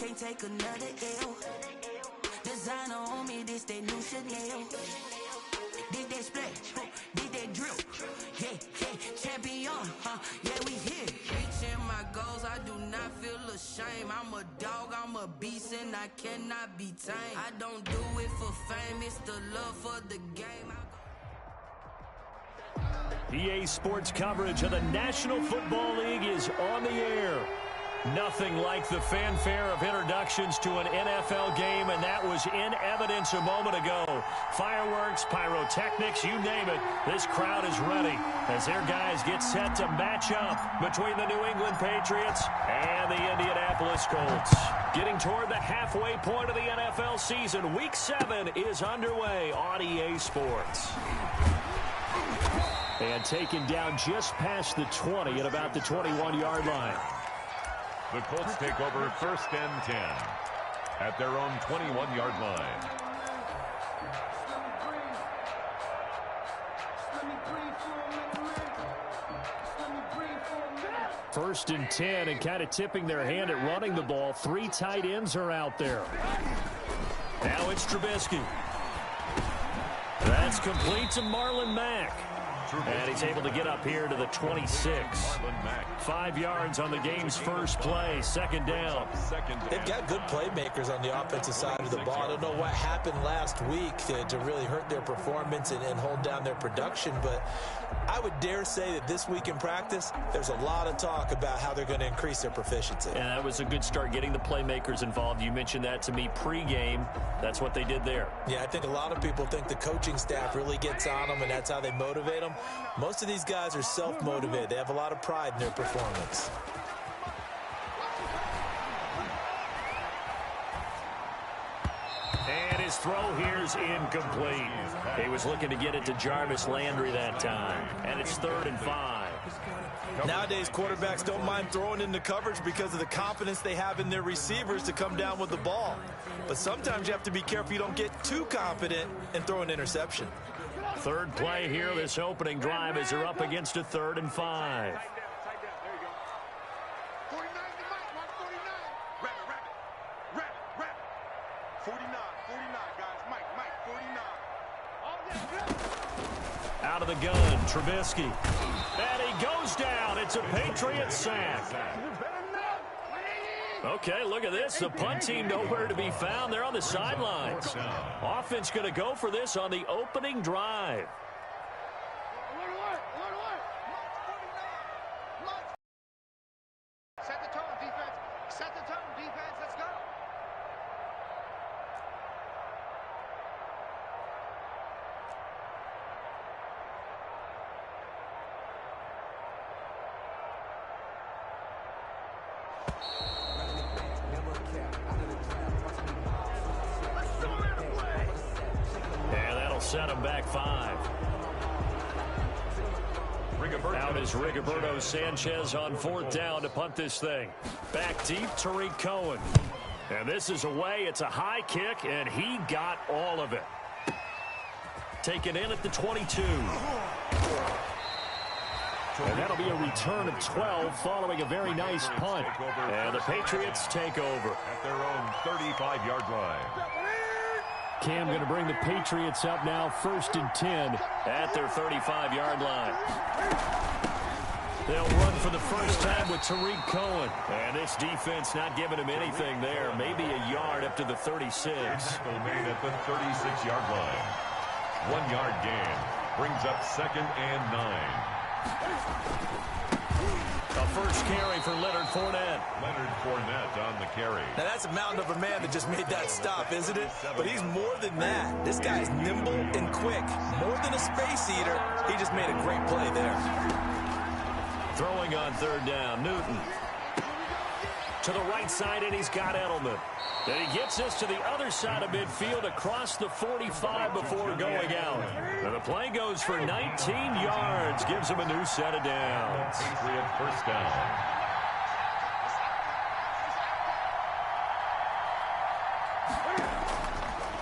Can't take another L. Designer on me, this they new Chanel. Did they splash? Did they drip? Yeah, champion, yeah, we here. Reaching my goals, I do not feel ashamed. I'm a dog, I'm a beast, and I cannot be tamed. I don't do it for fame, it's the love for the game. EA Sports coverage of the National Football League is on the air. Nothing like the fanfare of introductions to an NFL game, and that was in evidence a moment ago. Fireworks, pyrotechnics, you name it. This crowd is ready as their guys get set to match up between the New England Patriots and the Indianapolis Colts. Getting toward the halfway point of the NFL season, Week 7 is underway on EA Sports. And taken down just past the 20 at about the 21-yard line. The Colts take over 1st and 10 at their own 21-yard line. First and 10, and kind of tipping their hand at running the ball. 3 tight ends are out there. Now it's Trubisky. That's complete to Marlon Mack. And he's able to get up here to the 26. 5 yards on the game's first play. Second down. They've got good playmakers on the offensive side of the ball. I don't know what happened last week to really hurt their performance and hold down their production, but I would dare say that this week in practice, there's a lot of talk about how they're going to increase their proficiency. And that was a good start, getting the playmakers involved. You mentioned that to me pregame. That's what they did there. Yeah, I think a lot of people think the coaching staff really gets on them, and that's how they motivate them. Most of these guys are self-motivated. They have a lot of pride in their performance. And his throw here's incomplete. He was looking to get it to Jarvis Landry that time. And it's 3rd and 5. Nowadays, quarterbacks don't mind throwing into coverage because of the confidence they have in their receivers to come down with the ball. But sometimes you have to be careful you don't get too confident and throw an interception. Third play here, this opening drive, as they're up against a 3rd and 5. Out of the gun, Trubisky. And he goes down. It's a Patriots sack. Okay, look at this. The punt team nowhere to be found. They're on the sidelines. Offense going to go for this on the opening drive. Set the tone, defense. Set the tone, defense. Let's go. And that'll set him back 5. Out is Rigoberto Sanchez on 4th down to punt this thing. Back deep, Tariq Cohen. And this is away. It's a high kick, and he got all of it. Taken in at the 22. And that'll be a return of 12 following a very nice punt. And the Patriots take over. At their own 35-yard line. Cam going to bring the Patriots up now, 1st and 10 at their 35-yard line. They'll run for the first time with Tariq Cohen. And this defense not giving him anything there. Maybe a yard up to the 36. Made at the 36-yard line. 1-yard gain. Brings up 2nd and 9. A first carry for Leonard Fournette. Leonard Fournette on the carry. Now, that's a mountain of a man that just made that stop, isn't it? But he's more than that. This guy's nimble and quick. More than a space eater, he just made a great play there. Throwing on 3rd down, Newton. To the right side, and he's got Edelman. And he gets this to the other side of midfield across the 45 before going out. And the play goes for 19 yards, gives him a new set of downs. Patriot first down.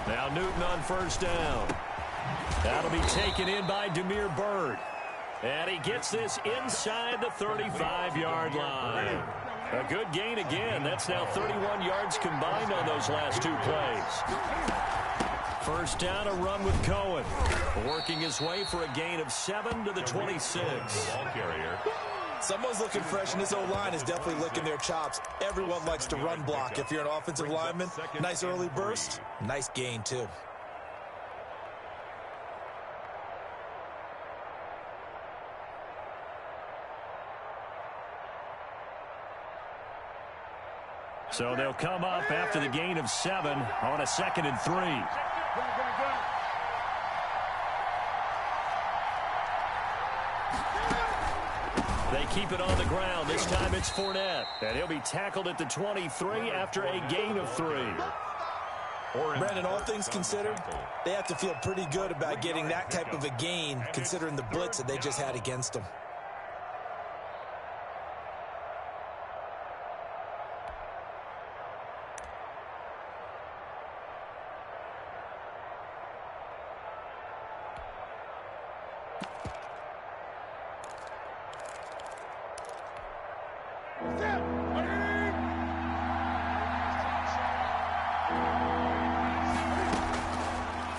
Now Newton on 1st down. That'll be taken in by Damiere Byrd. And he gets this inside the 35-yard line. A good gain again. That's now 31 yards combined on those last two plays. First down, a run with Cohen. Working his way for a gain of 7 to the 26. Ball carrier. Someone's looking fresh, and this O-line is definitely licking their chops. Everyone likes to run block. If you're an offensive lineman, nice early burst, nice gain, too. So they'll come up after the gain of 7 on a 2nd and 3. They keep it on the ground. This time it's Fournette. And he'll be tackled at the 23 after a gain of 3. Brandon, all things considered, they have to feel pretty good about getting that type of a gain, considering the blitz that they just had against them.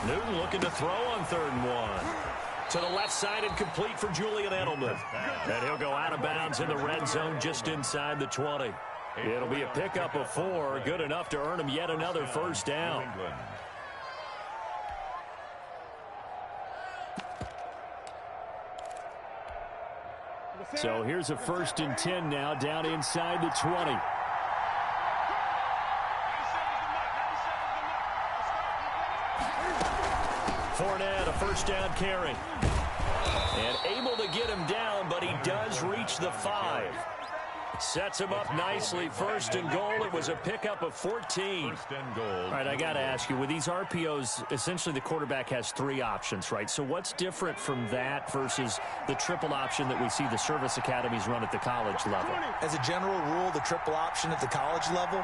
Newton looking to throw on 3rd and 1. To the left side and complete for Julian Edelman. And he'll go out of bounds in the red zone just inside the 20. It'll be a pickup of 4, good enough to earn him yet another first down. So here's a 1st and 10 now down inside the 20. Fournette, a first down carry. And able to get him down, but he does reach the 5. Sets him up nicely. 1st and goal. It was a pickup of 14. 1st and goal. All right, I got to ask you, with these RPOs, essentially the quarterback has 3 options, right? So what's different from that versus the triple option that we see the service academies run at the college level? As a general rule, the triple option at the college level,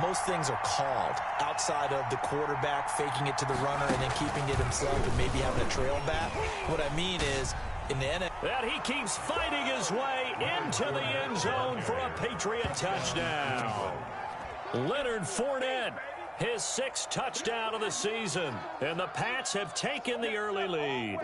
most things are called outside of the quarterback faking it to the runner and then keeping it himself and maybe having a trail back. What I mean is, in the NFL, that he keeps fighting his way into the end zone for a Patriot touchdown. Leonard Fournette, his 6th touchdown of the season. And the Pats have taken the early lead.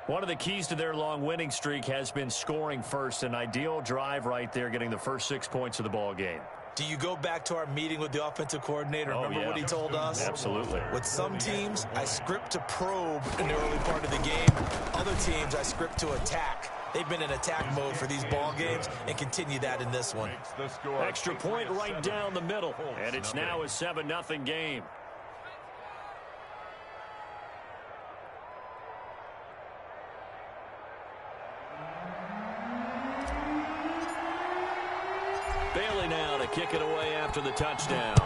One of the keys to their long winning streak has been scoring first. An ideal drive right there, getting the first 6 points of the ball game. do you go back to our meeting with the offensive coordinator? Remember what he told us? Absolutely. With some teams, I script to probe in the early part of the game. Other teams, I script to attack. They've been in attack mode for these ball games and continue that in this one. Extra point right down the middle. And it's now a 7-0 game. Bailey now to kick it away after the touchdown.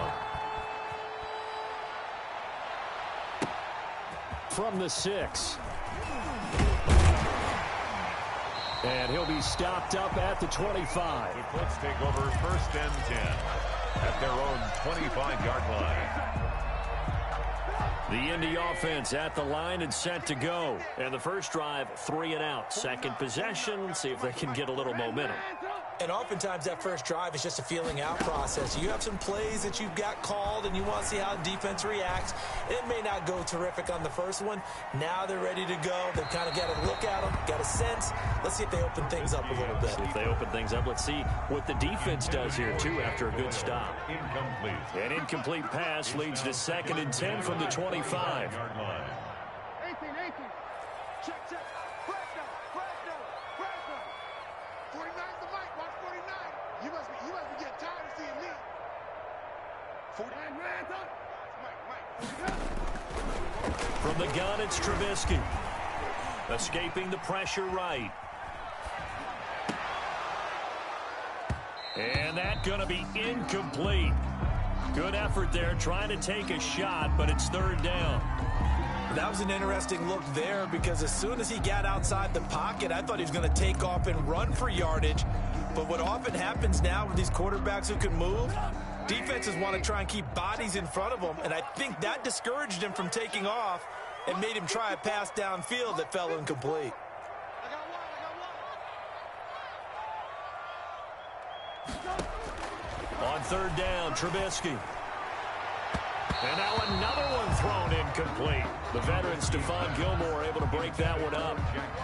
From the 6. And he'll be stopped up at the 25. The Colts take over 1st and 10 at their own 25-yard line. The Indy offense at the line and set to go. And the first drive, 3 and out. Second possession, see if they can get a little momentum. And oftentimes that first drive is just a feeling out process. You have some plays that you've got called and you want to see how the defense reacts. It may not go terrific on the first one. Now they're ready to go. They've kind of got to look at them, got a sense. Let's see if they open things up a little bit. See if they open things up. Let's see what the defense does here, too, after a good stop. Incomplete. An incomplete pass leads to 2nd and 10 from the 25. 18. Check. Crash now. 49's the mic. Watch 49. You must be getting tired of seeing me. 49 hands up. Mike. From the gun, it's Trubisky. Escaping the pressure right. And that's going to be incomplete. Good effort there, trying to take a shot, but it's 3rd down. That was an interesting look there because as soon as he got outside the pocket, I thought he was going to take off and run for yardage. But what often happens now with these quarterbacks who can move, defenses want to try and keep bodies in front of them, and I think that discouraged him from taking off and made him try a pass downfield that fell incomplete. I got one. third down, Trubisky. And now another one thrown incomplete. The veteran Stephon Gilmore able to break that one up.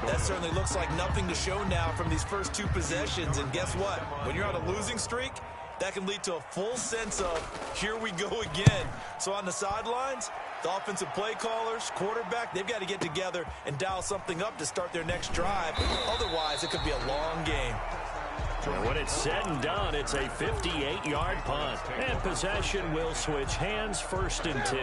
That certainly looks like nothing to show now from these first two possessions. And guess what? When you're on a losing streak, that can lead to a full sense of, here we go again. So on the sidelines, the offensive play callers, quarterback, they've got to get together and dial something up to start their next drive. Otherwise, it could be a long game. And when it's said and done, it's a 58-yard punt. And possession will switch hands, 1st and 10.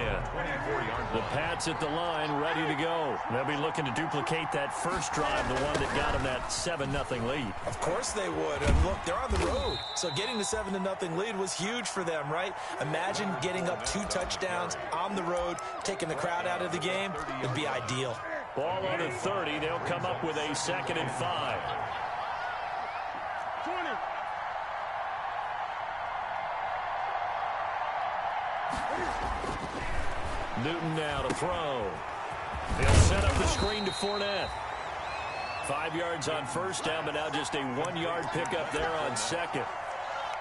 The Pats at the line, ready to go. They'll be looking to duplicate that first drive, the one that got them that 7-0 lead. Of course they would. And look, they're on the road. So getting the 7-0 lead was huge for them, right? Imagine getting up 2 touchdowns on the road, taking the crowd out of the game. It'd be ideal. Ball on the 30. They'll come up with a 2nd and 5. Newton now to throw. He'll set up the screen to Fournette. 5 yards on first down, but now just a 1-yard pickup there on 2nd.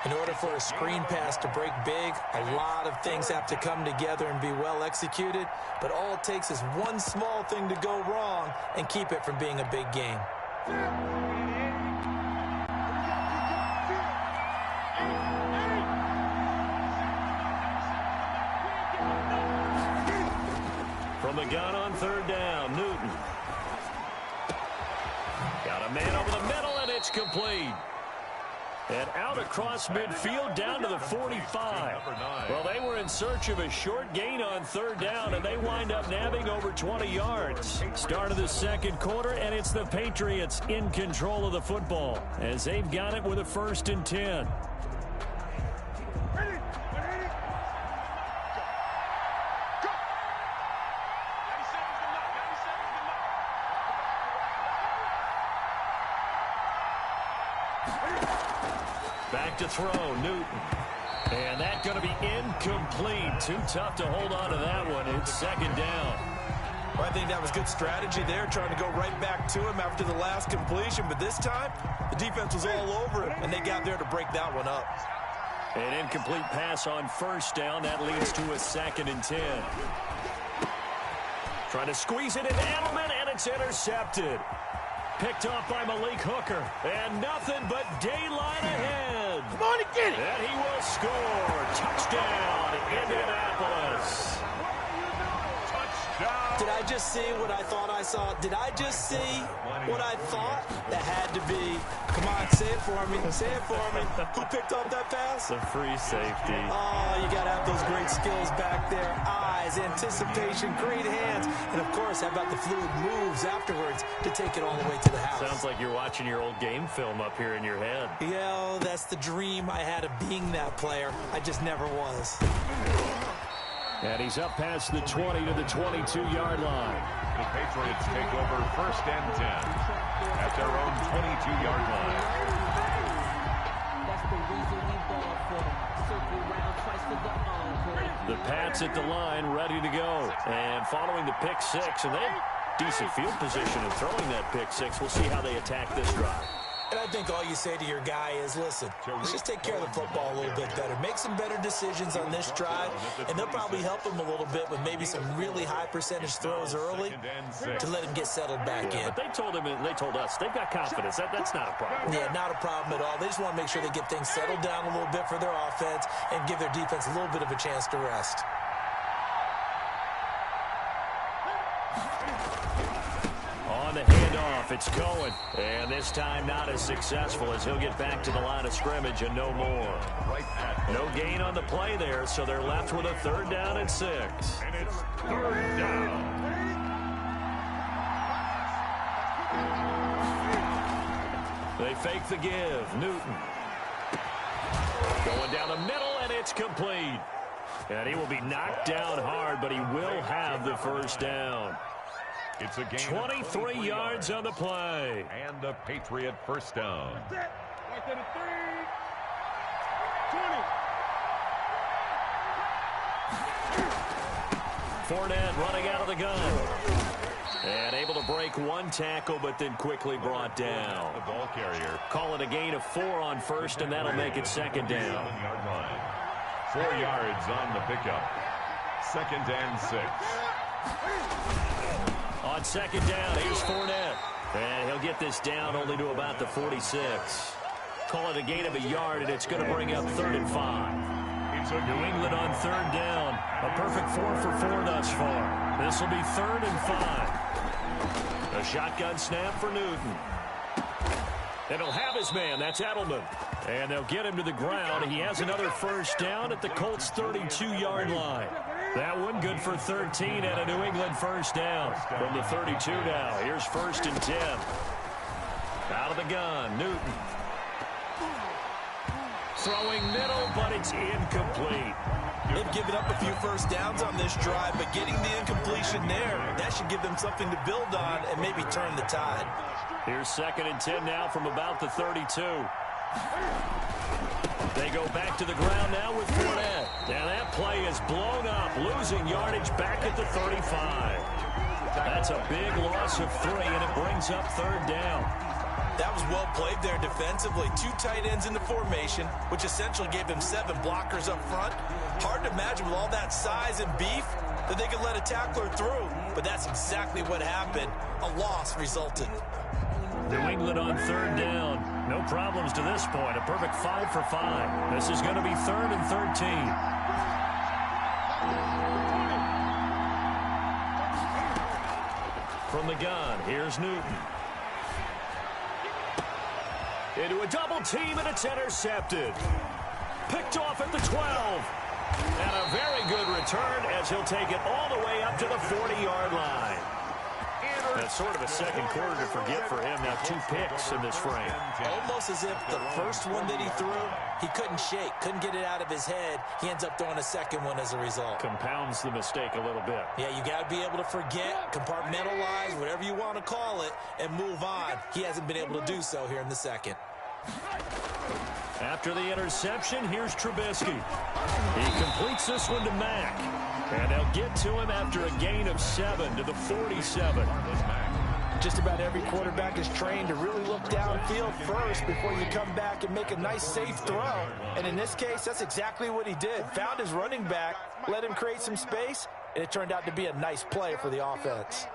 In order for a screen pass to break big, a lot of things have to come together and be well executed, but all it takes is one small thing to go wrong and keep it from being a big game. From the gun on 3rd down, Newton. Got a man over the middle, and it's complete. And out across midfield down to the 45. Well, they were in search of a short gain on 3rd down, and they wind up nabbing over 20 yards. Start of the 2nd quarter, and it's the Patriots in control of the football as they've got it with a 1st and 10. Back to throw, Newton. And that's going to be incomplete. Too tough to hold on to that one. It's 2nd down. Well, I think that was good strategy there, trying to go right back to him after the last completion. But this time, the defense was all over him, and they got there to break that one up. An incomplete pass on 1st down. That leads to a 2nd and 10. Trying to squeeze it into Edelman, and it's intercepted. Picked off by Malik Hooker. And nothing but daylight ahead. Come on and get it. And he will score. Touchdown, Indianapolis. Did I just see what I thought I saw? Did I just see what I thought? That had to be. Come on, say it for me. Say it for me. Who picked up that pass? The free safety. Oh, you got to have those great skills back there. Eyes, anticipation, great hands. And, of course, how about the fluid moves afterwards to take it all the way to the house? Sounds like you're watching your old game film up here in your head. Yeah, that's the dream I had of being that player. I just never was. And he's up past the 20 to the 22-yard line. The Patriots take over 1st and 10 at their own 22-yard line. The Pats at the line, ready to go. And following the pick 6, and they have decent field position in throwing that pick 6. We'll see how they attack this drive. And I think all you say to your guy is, listen, let's just take care of the football a little bit better. Make some better decisions on this drive, and they'll probably help him a little bit with maybe some really high percentage throws early to let him get settled back in. But they told him, and they told us, they've got confidence. That's not a problem. Yeah, not a problem at all. They just want to make sure they get things settled down a little bit for their offense and give their defense a little bit of a chance to rest. On the handoff, it's Cohen. And this time not as successful as he'll get back to the line of scrimmage and no more. No gain on the play there, so they're left with a 3rd down and 6. And it's 3rd down. They fake the give. Newton. Going down the middle, and it's complete. And he will be knocked down hard, but he will have the 1st down. It's a gain 23 yards on the play. And the Patriot 1st down. Right there to 3. 20. Fournette running out of the gun. And able to break one tackle, but then quickly brought down. The ball carrier. Call it a gain of 4 on 1st, and that'll make it 2nd down. 7-yard line. 4 yards on the pickup. 2nd and 6. On 2nd down, here's Fournette. And he'll get this down only to about the 46. Call it a gain of a yard, and it's going to bring up 3rd and 5. New England on 3rd down. A perfect 4 for 4 thus far. This will be 3rd and 5. A shotgun snap for Newton. And he'll have his man. That's Edelman. And they'll get him to the ground. He has another 1st down at the Colts' 32-yard line. That one good for 13 and a New England 1st down. From the 32 now. Here's 1st and 10. Out of the gun, Newton. Throwing middle, but it's incomplete. They've given up a few 1st downs on this drive, but getting the incompletion there, that should give them something to build on and maybe turn the tide. Here's 2nd and 10 now from about the 32. They go back to the ground now with Fournette. Now that play is blown up, losing yardage back at the 35. That's a big loss of 3, and it brings up 3rd down. That was well played there defensively. 2 tight ends in the formation, which essentially gave them 7 blockers up front. Hard to imagine with all that size and beef that they could let a tackler through, but that's exactly what happened. A loss resulted. New England on 3rd down. No problems to this point. A perfect 5 for 5. This is going to be 3rd and 13. From the gun, here's Newton. Into a double team, and it's intercepted. Picked off at the 12. And a very good return as he'll take it all the way up to the 40-yard line. That's sort of a second quarter to forget for him. Now 2 picks in this frame. Almost as if the first one that he threw, he couldn't shake, couldn't get it out of his head. He ends up throwing a second one as a result. Compounds the mistake a little bit. Yeah, you got to be able to forget, compartmentalize, whatever you want to call it, and move on. He hasn't been able to do so here in the second. After the interception, here's Trubisky. He completes this one to Mack. And they'll get to him after a gain of 7 to the 47. Just about every quarterback is trained to really look downfield first before you come back and make a nice, safe throw. And in this case, that's exactly what he did. Found his running back, let him create some space, and it turned out to be a nice play for the offense.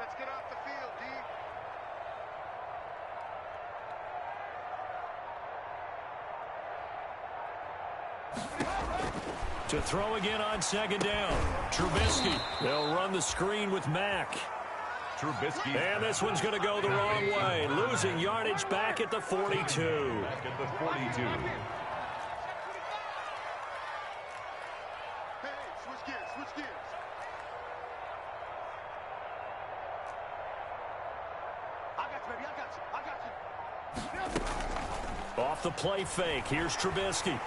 To throw again on 2nd down. Trubisky. They'll run the screen with Mack. Trubisky. And this one's going to go the wrong way. Losing yardage back at the 42. Back at the 42. Hey, switch gears. I got you, baby. I got you. Off the play fake. Here's Trubisky.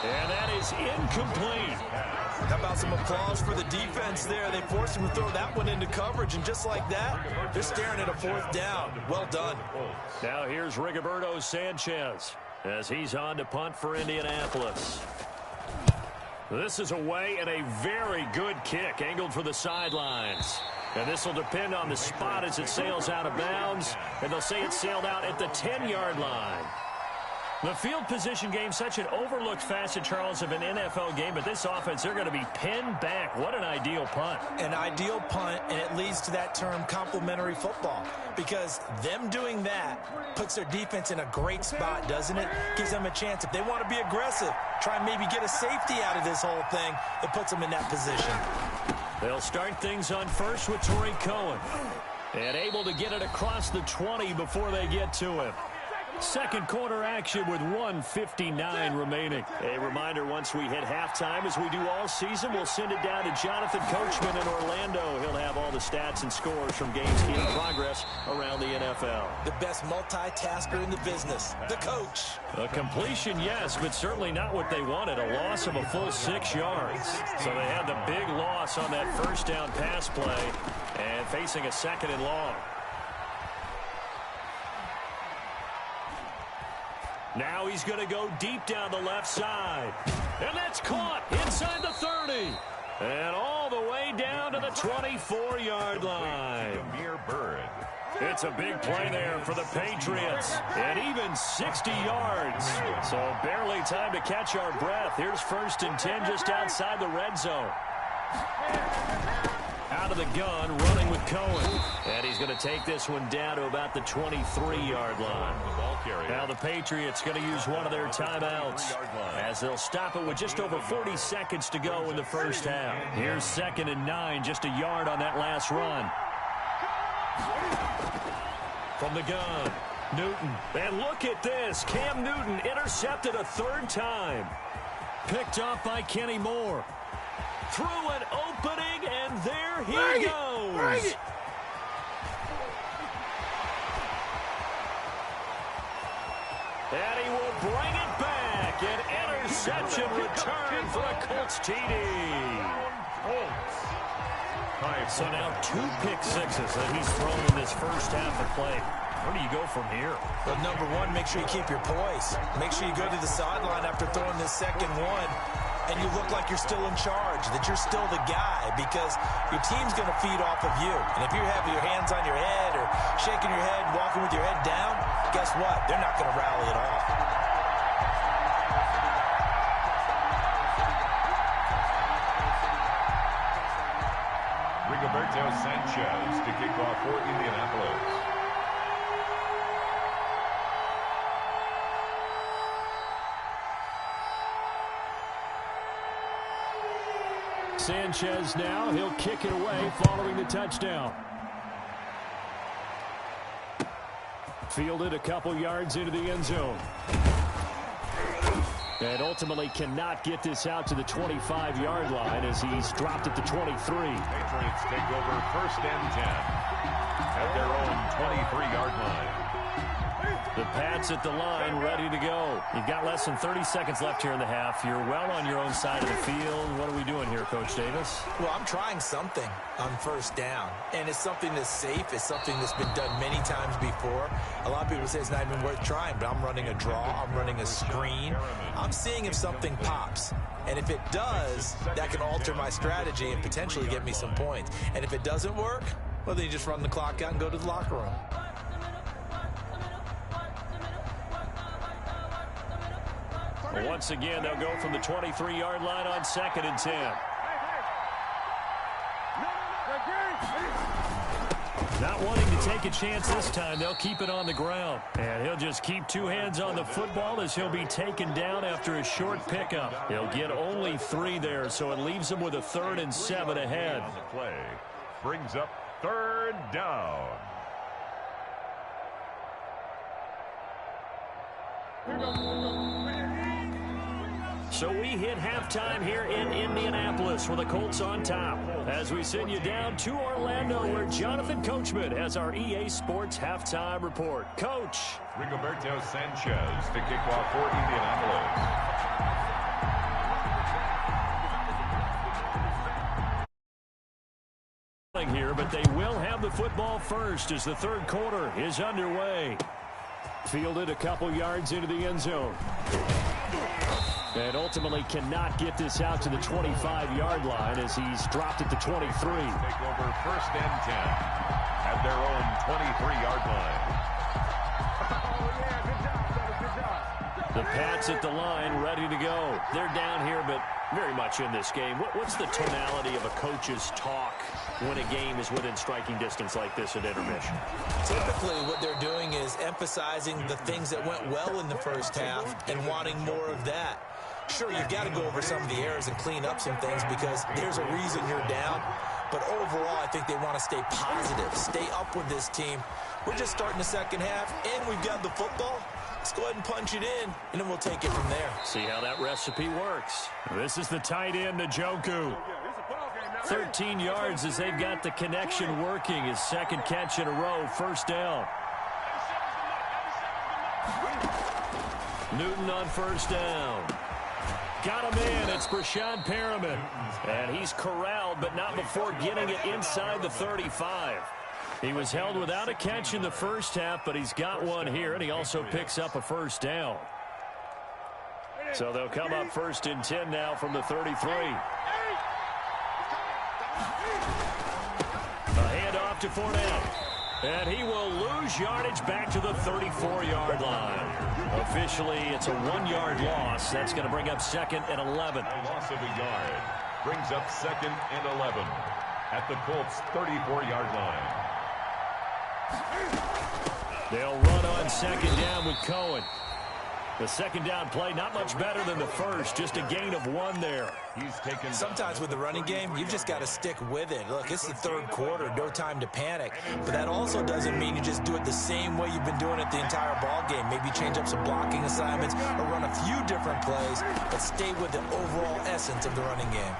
And that is incomplete. How about some applause for the defense there? They forced him to throw that one into coverage, and just like that, they're staring at a 4th down. Well done. Now here's Rigoberto Sanchez as he's on to punt for Indianapolis. This is away, and a very good kick angled for the sidelines. And this will depend on the spot as it sails out of bounds, and they'll say it sailed out at the 10-yard line. The field position game, such an overlooked facet, Charles, of an NFL game, but this offense, they're going to be pinned back. What an ideal punt. An ideal punt, and it leads to that term complementary football, because them doing that puts their defense in a great spot, doesn't it? Gives them a chance. If they want to be aggressive, try and maybe get a safety out of this whole thing, it puts them in that position. They'll start things on first with Torrey Cohen, and able to get it across the 20 before they get to him. Second quarter action with 1:59 remaining. A reminder, once we hit halftime, as we do all season, we'll send it down to Jonathan Coachman in Orlando. He'll have all the stats and scores from games in progress around the NFL. The best multitasker in the business, the coach. A completion, yes, but certainly not what they wanted. A loss of a full 6 yards. So they had the big loss on that 1st down pass play and facing a 2nd and long. Now he's going to go deep down the left side. And that's caught inside the 30. And all the way down to the 24-yard line. Amir Bird. It's a big play there for the Patriots. And even 60 yards. So barely time to catch our breath. Here's 1st and 10 just outside the red zone. Out of the gun, running with Cohen. And he's going to take this one down to about the 23-yard line. Now the Patriots going to use one of their timeouts as they'll stop it with just over 40 seconds to go in the first half. Here's 2nd and 9, just a yard on that last run. From the gun, Newton. And look at this. Cam Newton intercepted a 3rd time. Picked off by Kenny Moore. Through an opening, and there he goes. And he will bring it back. An interception return for a Colts TD. So now 2 pick sixes that he's thrown in this first half of play. Where do you go from here? Well, number one, make sure you keep your poise. Make sure you go to the sideline after throwing this second one, and you look like you're still in charge, that you're still the guy, because your team's going to feed off of you. And if you're having your hands on your head or shaking your head, walking with your head down, guess what? They're not going to rally at all. Rigoberto Sanchez to kick off for Indianapolis. Sanchez now, he'll kick it away following the touchdown. Fielded a couple yards into the end zone. And ultimately cannot get this out to the 25-yard line as he's dropped at the 23. Patriots take over 1st and 10 at their own 23-yard line. The Pats at the line, ready to go. You've got less than 30 seconds left here in the half. You're well on your own side of the field. What are we doing here, Coach Davis? Well, I'm trying something on 1st down, and it's something that's safe. It's something that's been done many times before. A lot of people say it's not even worth trying, but I'm running a draw. I'm running a screen. I'm seeing if something pops. And if it does, that can alter my strategy and potentially get me some points. And if it doesn't work, well, then you just run the clock out and go to the locker room. Once again, they'll go from the 23-yard line on 2nd and 10. Not wanting to take a chance this time, they'll keep it on the ground. And he'll just keep 2 hands on the football as he'll be taken down after a short pickup. He'll get only 3 there, so it leaves him with a 3rd and 7 ahead. The play brings up 3rd down. So we hit halftime here in Indianapolis with the Colts on top. As we send you down to Orlando, where Jonathan Coachman has our EA Sports halftime report. Coach. Rigoberto Sanchez to kick off for Indianapolis. Here, but they will have the football first as the 3rd quarter is underway. Fielded a couple yards into the end zone. And ultimately cannot get this out to the 25-yard line as he's dropped at the 23. Take over 1st and 10 at their own 23-yard line. The Pats at the line, ready to go. They're down here, but very much in this game. What's the tonality of a coach's talk when a game is within striking distance like this at intermission? Typically, what they're doing is emphasizing the things that went well in the first half and wanting more of that. Sure, you've got to go over some of the errors and clean up some things because there's a reason you're down. But overall, I think they want to stay positive, stay up with this team. We're just starting the second half, and we've got the football. Let's go ahead and punch it in, and then we'll take it from there. See how that recipe works. This is the tight end, Njoku. 13 yards as they've got the connection working. His 2nd catch in a row, 1st down. Newton on 1st down. Got him in. It's Brashad Perriman. And he's corralled, but not before getting it inside the 35. He was held without a catch in the first half, but he's got one here, and he also picks up a 1st down. So they'll come up 1st and 10 now from the 33. A handoff to Fournette. And he will lose yardage back to the 34-yard line. Officially, it's a 1-yard loss. That's going to bring up 2nd and 11. A loss of a yard brings up 2nd and 11 at the Colts' 34-yard line. They'll run on 2nd down with Cohen. The 2nd down play, not much better than the first, just a gain of 1 there. He's taken. Sometimes with the running game, you've just got to stick with it. Look, it's the 3rd quarter, no time to panic. But that also doesn't mean you just do it the same way you've been doing it the entire ball game. Maybe change up some blocking assignments or run a few different plays, but stay with the overall essence of the running game.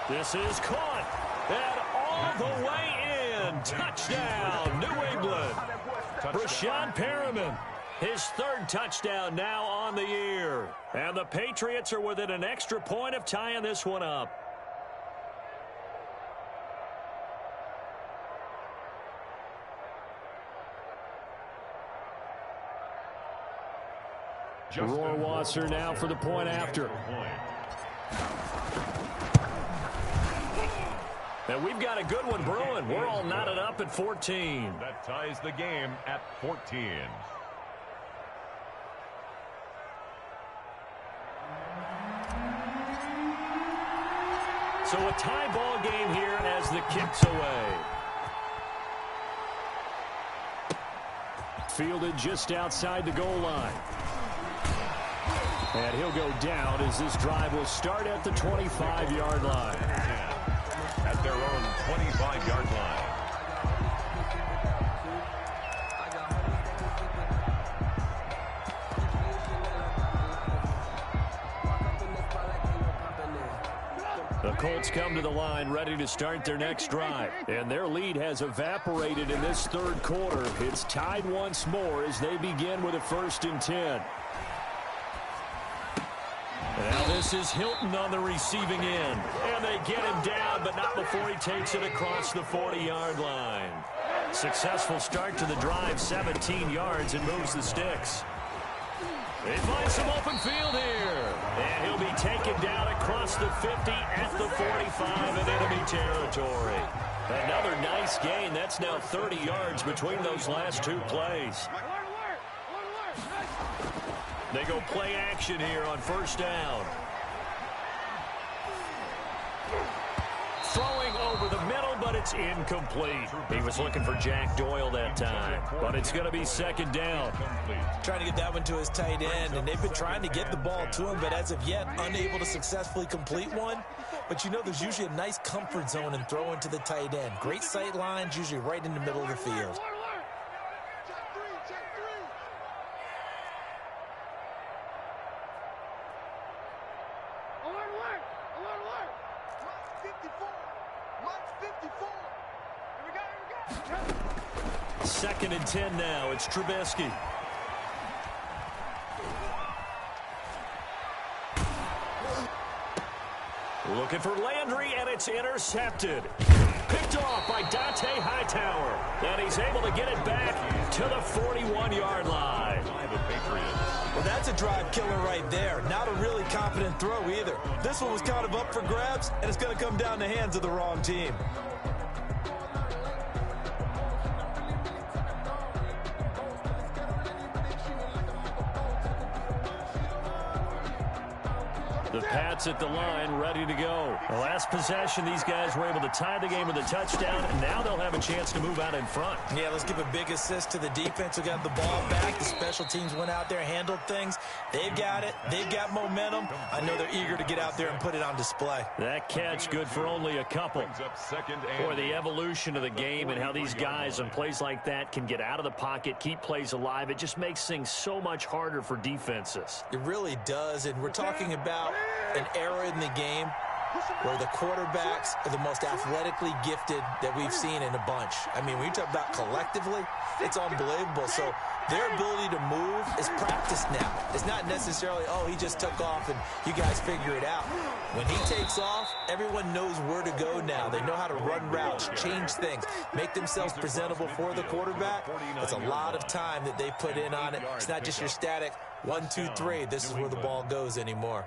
This is caught, and all the way in. Touchdown, New England. Brashad Perriman, his 3rd touchdown now on the year. And the Patriots are within an extra point of tying this one up. Rohrwasser now for the point after. And we've got a good one brewing. We're all knotted up at 14. That ties the game at 14. So a tie ball game here as the kick's away. Fielded just outside the goal line. And he'll go down as this drive will start at the 25-yard line. At their own 25-yard line. The Colts come to the line ready to start their next drive. And their lead has evaporated in this 3rd quarter. It's tied once more as they begin with a 1st and 10. Now this is Hilton on the receiving end. And they get him down, but not before he takes it across the 40-yard line. Successful start to the drive, 17 yards, and moves the sticks. They find some open field here. And he'll be taken down across the 50 at the 45 in enemy territory. Another nice gain. That's now 30 yards between those last 2 plays. They go play action here on 1st down. Throwing over the middle, but it's incomplete. He was looking for Jack Doyle that time, but it's going to be 2nd down. Trying to get that one to his tight end, and they've been trying to get the ball to him, but as of yet, unable to successfully complete one. But you know there's usually a nice comfort zone in throwing to the tight end. Great sight lines, usually right in the middle of the field. Second and 10 now. It's Trubisky. Looking for Landry, and it's intercepted. Picked off by Dante Hightower. And he's able to get it back to the 41-yard line. Well, that's a drive killer right there. Not a really confident throw either. This one was kind of up for grabs, and it's going to come down the hands of the wrong team. The Pats at the line, ready to go. The last possession, these guys were able to tie the game with a touchdown, and now they'll have a chance to move out in front. Yeah, let's give a big assist to the defense who got the ball back. The special teams went out there, handled things. They've got it. They've got momentum. I know they're eager to get out there and put it on display. That catch good for only a couple. For the evolution of the game and how these guys on plays like that can get out of the pocket, keep plays alive, it just makes things so much harder for defenses. It really does, and we're talking about an era in the game where the quarterbacks are the most athletically gifted that we've seen in a bunch. I mean, when you talk about collectively, it's unbelievable. So their ability to move is practiced now. It's not necessarily, oh, he just took off and you guys figure it out. When he takes off, everyone knows where to go now. They know how to run routes, change things, make themselves presentable for the quarterback. It's a lot of time that they put in on it. It's not just your static 1, 2, 3. This is where the ball goes anymore.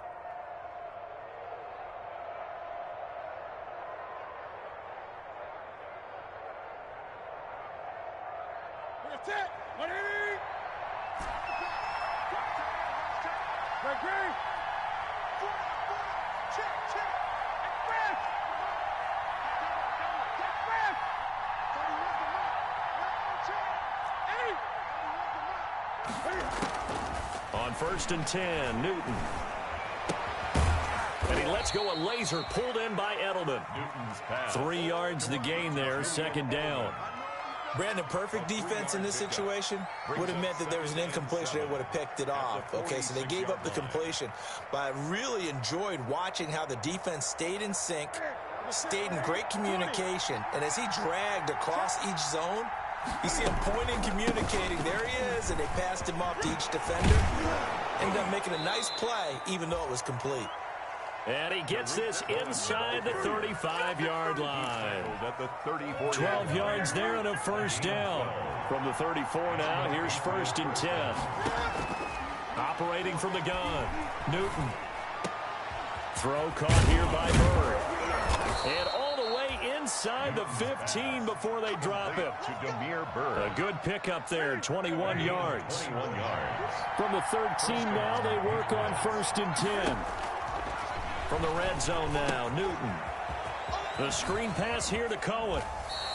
On 1st and 10, Newton. And he lets go a laser pulled in by Edelman. 3 yards the gain there, 2nd down. Brandon, perfect defense in this situation would have meant that there was an incompletion. They would have picked it off. Okay, so they gave up the completion. But I really enjoyed watching how the defense stayed in sync, stayed in great communication. And as he dragged across each zone, you see him pointing, communicating. There he is, and they passed him off to each defender. Ended up making a nice play, even though it was complete. And he gets this inside the 35-yard line. 12 yards there and a 1st down. From the 34 now, here's 1st and 10. Operating from the gun, Newton. Throw caught here by Bird. And all the way inside the 15 before they drop him. A good pickup there, 21 yards. From the 13 now, they work on 1st and 10. From the red zone now, Newton. The screen pass here to Cohen.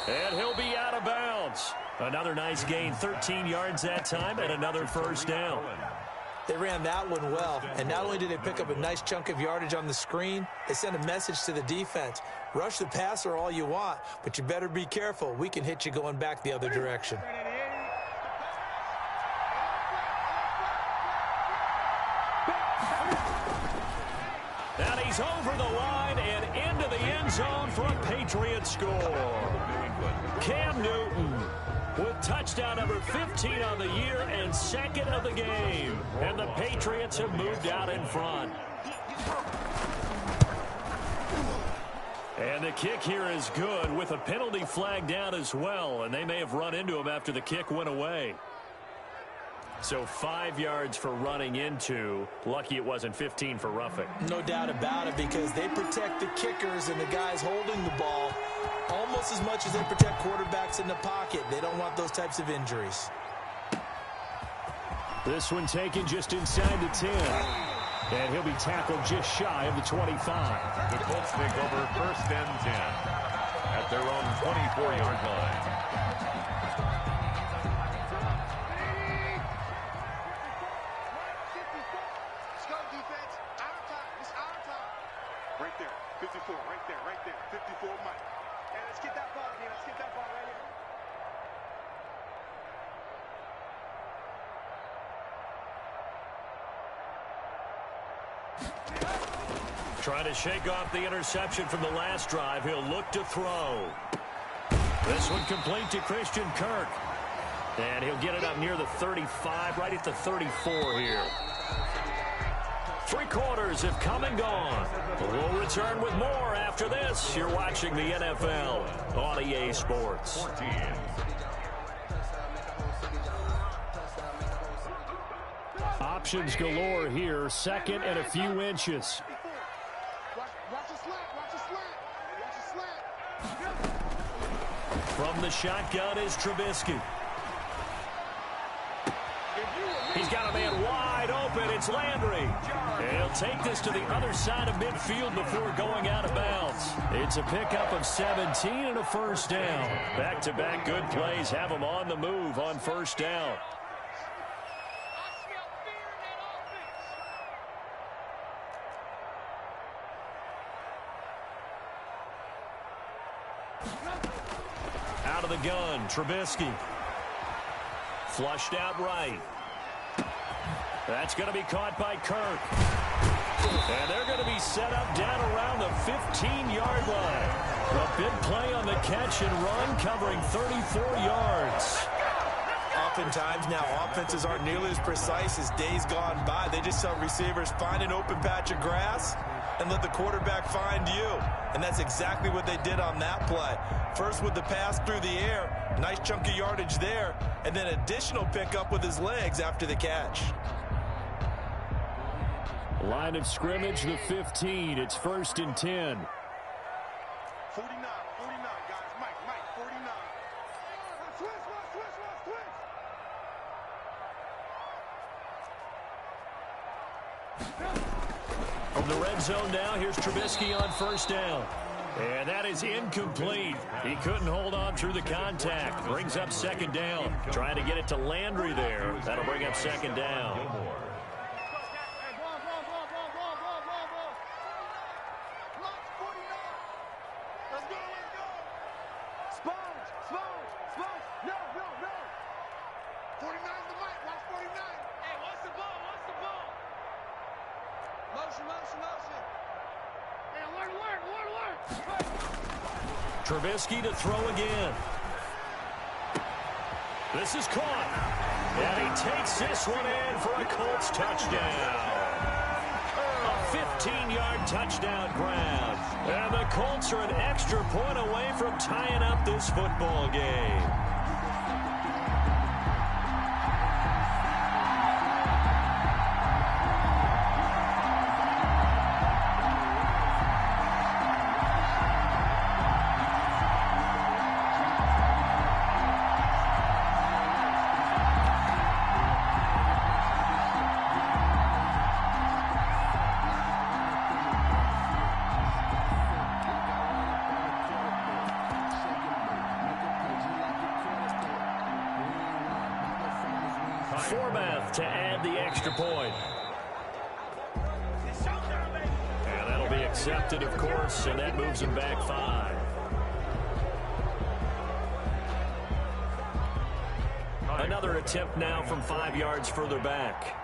And he'll be out of bounds. Another nice gain, 13 yards that time, and another 1st down. They ran that one well, and not only did they pick up a nice chunk of yardage on the screen, they sent a message to the defense. Rush the passer all you want, but you better be careful. We can hit you going back the other direction. And he's over the line and into the end zone for a Patriot score. Cam Newton with touchdown number 15 on the year and 2nd of the game. And the Patriots have moved out in front. And the kick here is good with a penalty flag down as well. And they may have run into him after the kick went away. So 5 yards for running into. Lucky it wasn't 15 for roughing. No doubt about it, because they protect the kickers and the guys holding the ball almost as much as they protect quarterbacks in the pocket. They don't want those types of injuries. This one taken just inside the 10. And he'll be tackled just shy of the 25. The Colts take over 1st and 10 at their own 24-yard line. Right there, 54, right there, 54, Mike. And let's get that ball, man. Let's get that ball right here. Trying to shake off the interception from the last drive. He'll look to throw. This one complete to Christian Kirk. And he'll get it up near the 35, right at the 34 here. 3 quarters have come and gone. We'll return with more after this. You're watching the NFL on EA Sports. Options galore here. 2nd and a few inches. Watch a slant, watch a slant, watch a slant. From the shotgun is Trubisky. He's got a man wide open. It's Landry. And he'll take this to the other side of midfield before going out of bounds. It's a pickup of 17 and a 1st down. Back-to-back good plays have him on the move on 1st down. Out of the gun, Trubisky. Flushed out right. That's going to be caught by Kirk. And they're going to be set up down around the 15-yard line. A big play on the catch and run, covering 34 yards. Oftentimes now, offenses aren't nearly as precise as days gone by. They just tell receivers, find an open patch of grass and let the quarterback find you. And that's exactly what they did on that play. First with the pass through the air, nice chunk of yardage there, and then additional pickup with his legs after the catch. Line of scrimmage, the 15. It's 1st and 10. 49, guys. Mike, 49. Switch. From the red zone now, here's Trubisky on first down. And that is incomplete. He couldn't hold on through the contact. Brings up second down. Trying to get it to Landry there. That'll bring up second down. Trubisky to throw again. This is caught. And he takes this one in for a Colts touchdown. A 15-yard touchdown grab. And the Colts are an extra point away from tying up this football game. Formath to add the extra point. And that'll be accepted, of course, and that moves him back 5. Another attempt now from 5 yards further back.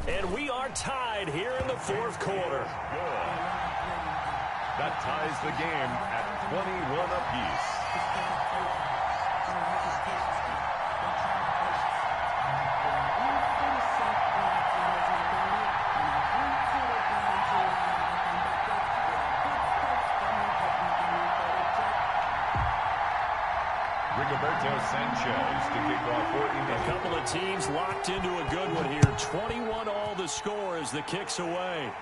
And we are tied here in the fourth quarter. That ties the game at 21 apiece. Sanchez to kick off 14. A couple of teams locked into a good one here. 21 all the score as the kick's away.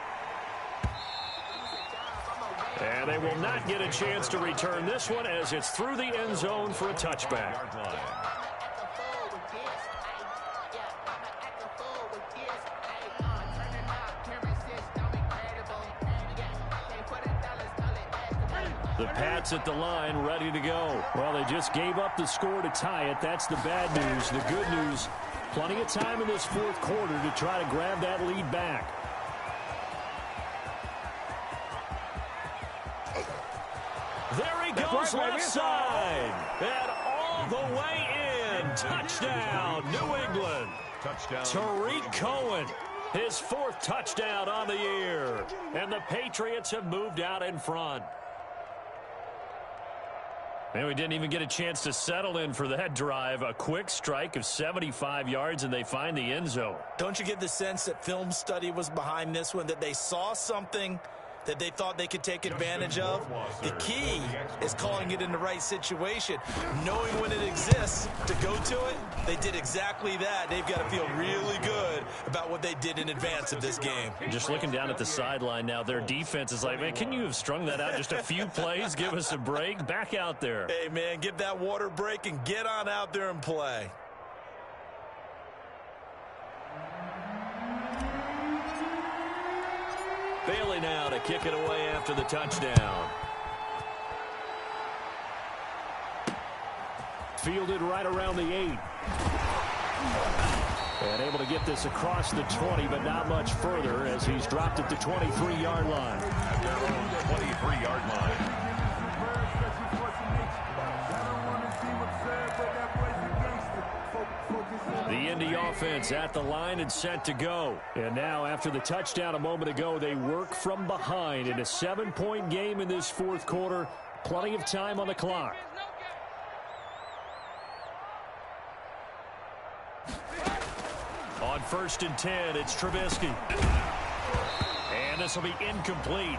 And they will not get a chance to return this one as it's through the end zone for a touchback. The Pats at the line, ready to go. Well, they just gave up the score to tie it. That's the bad news. The good news, plenty of time in this fourth quarter to try to grab that lead back. There he goes, left side. And all the way in. Touchdown, New England. Touchdown. Tariq Cohen, his 4th touchdown on the year. And the Patriots have moved out in front. And we didn't even get a chance to settle in for that drive. A quick strike of 75 yards, and they find the end zone. Don't you get the sense that film study was behind this one, that they saw something that they thought they could take advantage of? The key is calling it in the right situation, knowing when it exists to go to it. They did exactly that. They've got to feel really good about what they did in advance of this game. Just looking down at the sideline now, their defense is like, man, can you have strung that out just a few plays? Give us a break. Back out there. Hey, man, give that water break and get on out there and play. Bailey now to kick it away after the touchdown. Fielded right around the 8. And able to get this across the 20, but not much further as he's dropped at the 23-yard line. At their own 23-yard line. The Indy offense at the line and set to go. And now after the touchdown a moment ago, they work from behind in a 7-point game in this fourth quarter. Plenty of time on the clock. On 1st and 10, it's Trubisky. And this will be incomplete.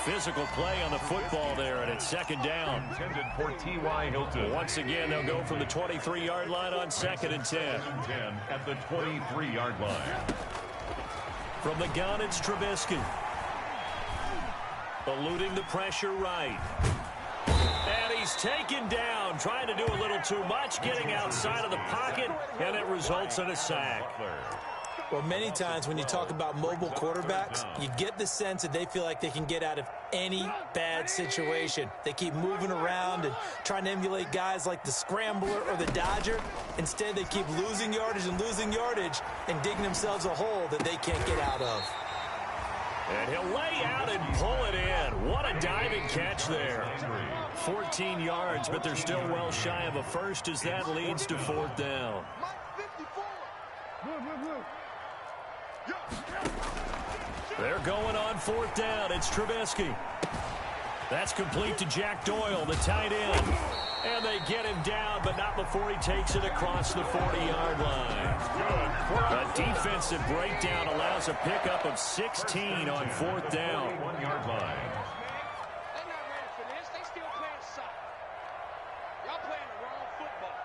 Physical play on the football there, and it's second down. Intended for T.Y. Hilton. Once again, they'll go from the 23-yard line on second and 10. 10 at the 23-yard line. From the gun, it's Trubisky. Eluding the pressure right. And he's taken down, trying to do a little too much, getting outside of the pocket, and it results in a sack. Well, many times when you talk about mobile quarterbacks, you get the sense that they feel like they can get out of any bad situation. They keep moving around and trying to emulate guys like the Scrambler or the Dodger. Instead, they keep losing yardage and digging themselves a hole that they can't get out of. And he'll lay out and pull it in. What a diving catch there. 14 yards, but they're still well shy of a first as that leads to fourth down. They're going on fourth down. It's Trubisky. That's complete to Jack Doyle, the tight end. And they get him down, but not before he takes it across the 40-yard line. A defensive breakdown allows a pickup of 16 on fourth down. 1-yard line. They're not ready for this. They still playing soccer. Y'all playing the wrong football.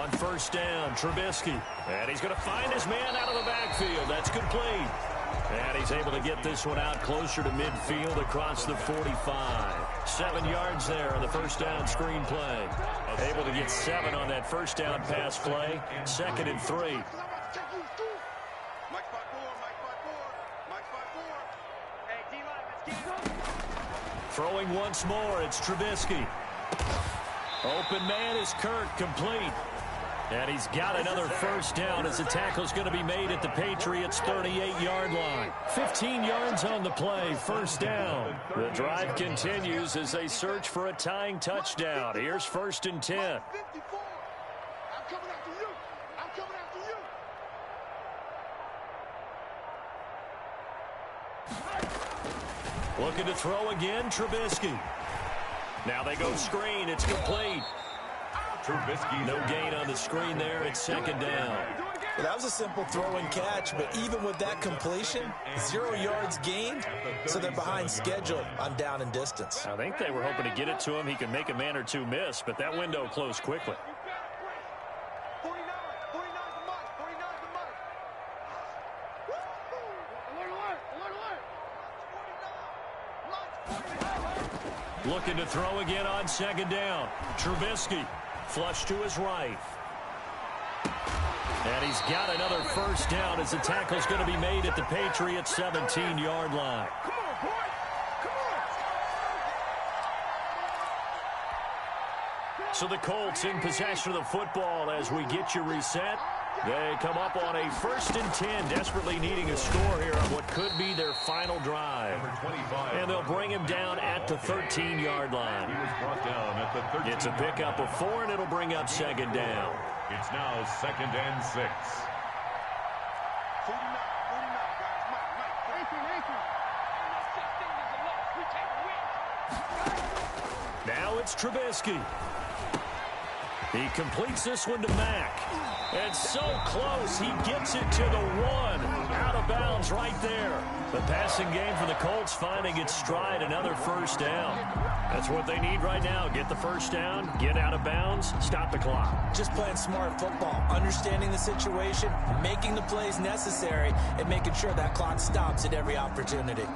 On first down, Trubisky. And he's going to find his man out of the backfield. That's complete. And he's able to get this one out closer to midfield across the 45. 7 yards there on the first down screen play. Able to get 7 on that first down pass play. 2nd and 3. Throwing once more, it's Trubisky. Open man is Kirk, complete. And he's got another first down as the tackle's going to be made at the Patriots' 38-yard line. 15 yards on the play, first down. The drive continues as they search for a tying touchdown. Here's 1st and 10. I'm coming after you. I'm coming after you. Looking to throw again, Trubisky. Now they go screen, it's complete. Trubisky. No gain on the screen there. It's 2nd down. Well, that was a simple throw and catch, but even with that completion, 0 yards gained, so they're behind schedule on down and distance. I think they were hoping to get it to him. He could make a man or two miss, but that window closed quickly. 49 the mark. 49 the mark. Alert. Looking to throw again on 2nd down. Trubisky. Flush to his right. And he's got another first down as the tackle's going to be made at the Patriots' 17-yard line. Come on, boy. Come on. So the Colts in possession of the football as we get you reset. They come up on a 1st and 10, desperately needing a score here on what could be their final drive. And they'll bring him down at the 13-yard line. He was brought down at the 13. It's a pickup of 4, and it'll bring up 2nd down. It's now 2nd and 6. 49, guys. Mike. 18. Now it's Trubisky. He completes this one to Mack. And so close, he gets it to the 1. Out of bounds right there. The passing game for the Colts finding its stride, another first down. That's what they need right now. Get the first down, get out of bounds, stop the clock. Just playing smart football, understanding the situation, making the plays necessary, and making sure that clock stops at every opportunity.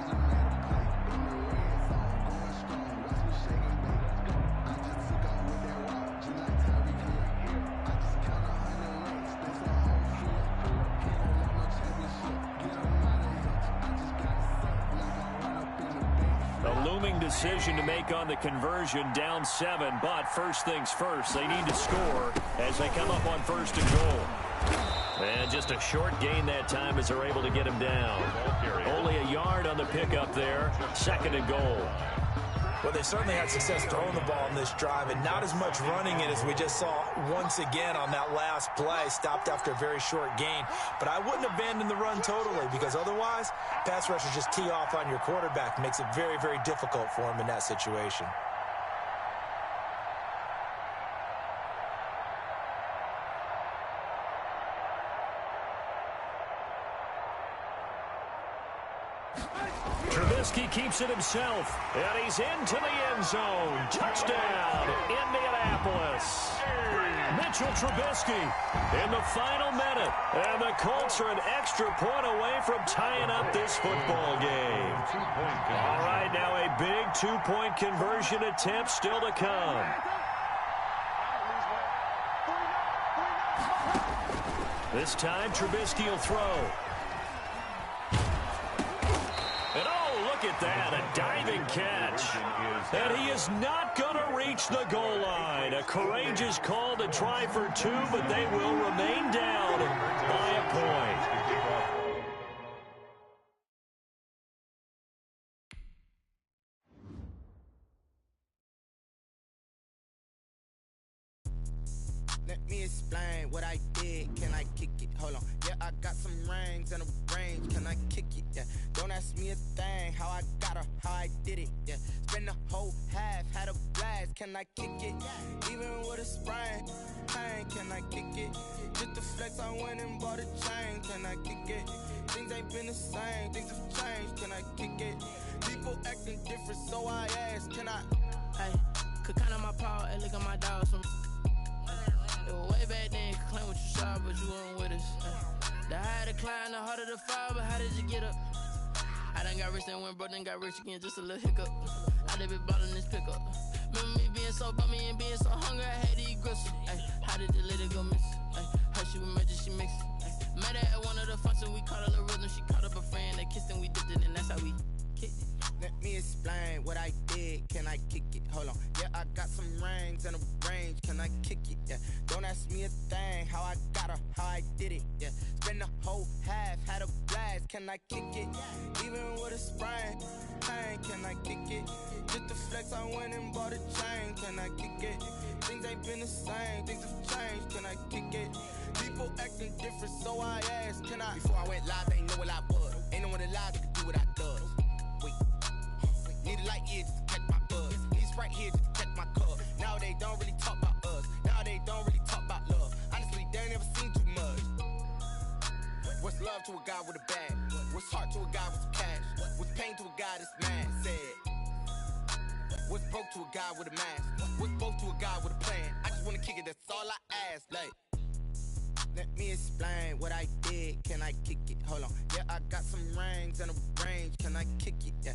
Decision to make on the conversion, down 7, but first things first, they need to score as they come up on 1st and goal. And just a short gain that time as they're able to get him down. Only a yard on the pickup there, 2nd and goal. Well, they certainly had success throwing the ball in this drive and not as much running it as we just saw once again on that last play. Stopped after a very short gain. But I wouldn't abandon the run totally because otherwise, pass rushers just tee off on your quarterback. Makes it very, very difficult for him in that situation. Trubisky keeps it himself, and he's into the end zone. Touchdown, Indianapolis. Mitchell Trubisky in the final minute, and the Colts are an extra point away from tying up this football game. All right, now a big two-point conversion attempt still to come. This time, Trubisky will throw. And oh, look at that, a diving catch. And he is not going to reach the goal line. A courageous call to try for two, but they will remain down by a point. Let me explain what I did. Can I kick it? Hold on. Yeah, I got some rings and a range. Can I kick it? Yeah. Don't ask me a thing. How I got her, how I did it. Yeah. Spend the whole half, had a blast. Can I kick it? Even with a sprain. Pain, can I kick it? Just the flex, I went and bought a chain. Can I kick it? Things ain't been the same. Things have changed. Can I kick it? People acting different, so I ask. Can I? Hey, could count on my power and look at my dogs from. It was way back then, could claim what you saw, but you weren't with us. The higher the climb, the harder the fall, but how did you get up? I done got rich, then went broke, then got rich again, just a little hiccup. I done been ballin' this pickup. Remember me being so bummy and being so hungry, I had to eat gristle. Ay, how did the lady go miss? Ay, her she was magic, she mixed. Met her at one of the functions, we caught a little rhythm, she caught up a friend, they kissed and we dipped it, and that's how we kicked it. Let me explain what I did. Can I kick it? Hold on. Yeah, I got some rings and a range. Can I kick it? Yeah. Don't ask me a thing. How I got her, how I did it. Yeah. Spend the whole half, had a blast. Can I kick it? Even with a sprain. Pain, can I kick it? Just the flex, I went and bought a chain. Can I kick it? Things ain't been the same. Things have changed. Can I kick it? People acting different, so I asked. Can I? Before I went live, they ain't know what I was. Ain't no one alive that could do what I does. Need a light year just to catch my buzz. Need Sprite here just to catch my cup. Now they don't really talk about us. Now they don't really talk about love. Honestly, they ain't never seen too much. What's love to a guy with a bag? What's heart to a guy with some cash? What's pain to a guy that's mad? Said. What's broke to a guy with a mask? What's broke to a guy with a plan? I just wanna kick it, that's all I ask. Like, let me explain what I did. Can I kick it? Hold on. Yeah, I got some rings and a range. Can I kick it? Yeah.